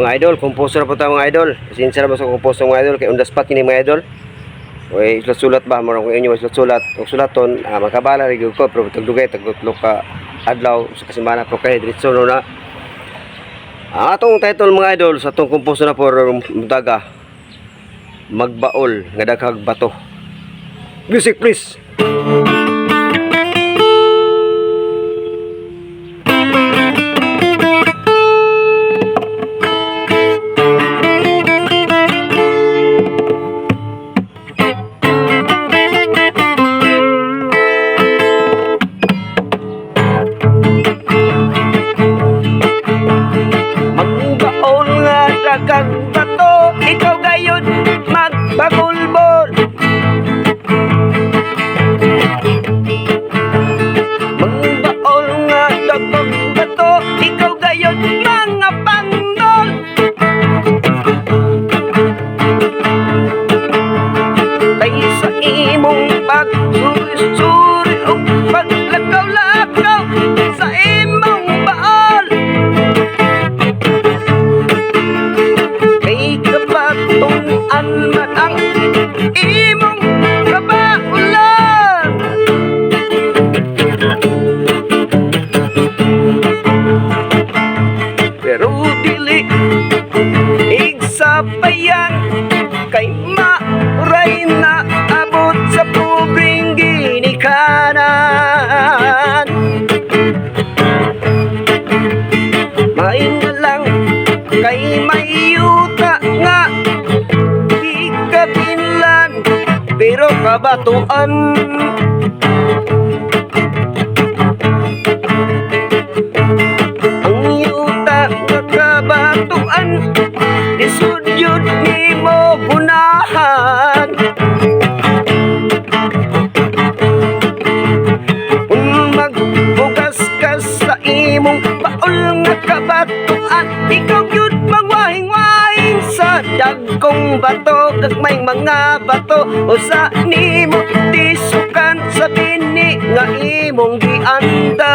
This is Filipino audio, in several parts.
Mga idol, composer po tayo mga idol. Sincere mo sa composer mga idol. Kaya on the spot kini mga idol. Uy, sulat ba? Marang kung inyo sulat. Kung sulaton, makabala rin ko. Pero tagdugay, taglutlok ka adlaw. Sa kasimana po kayo. Diretso na. Atong title mga idol sa atong composer na po daga. Magbaol, nga daghang bato. Music please. Daghang bato, ikaw gayon magpagulbol. Mangbaol nga daghang bato, ikaw gayon mga pandol. Kay sa imong pagsuri-suri o paglakaw-lakaw sa imong baol, tunan man ang imong kabaulan. Pero dili igsapayan kay mauray na abot sa pobreng ginikanan. Main na lang kay may yuta nga ikabinlan pero kabatuan. Ang yuta nga kabatuan isudyod nimo gunahan. Kung magbugas ka sa imong baol nga kabatuan, ikaw yun mangwahing-wahing sa dagkong bato. Kagmay mga bato o sa nimo tisukan sa bini nga imong giandam.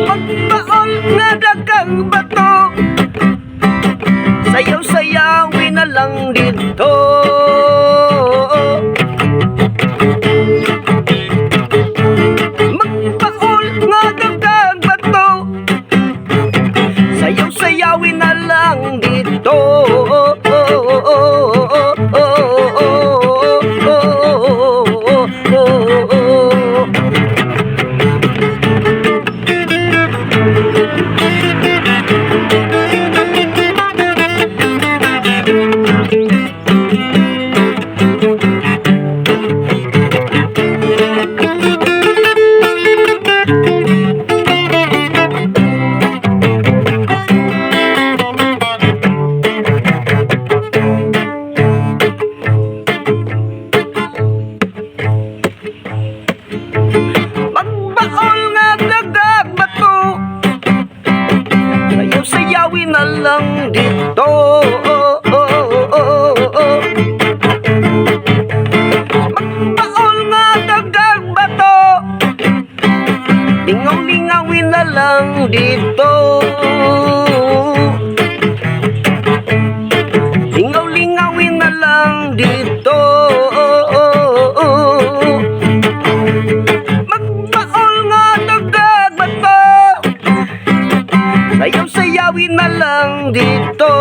Magbaol nga daghang bato, sayaw-sayawin na lang dito. Sayaw-sayawin na lang dito. Magbaol nga daghang bato, sayaw-sayawin na lang dito. Magbaol nga daghang bato, lingaw-lingawin na lang dito. Lingaw-lingawin na lang dito. Sayaw-sayawin na lang dito.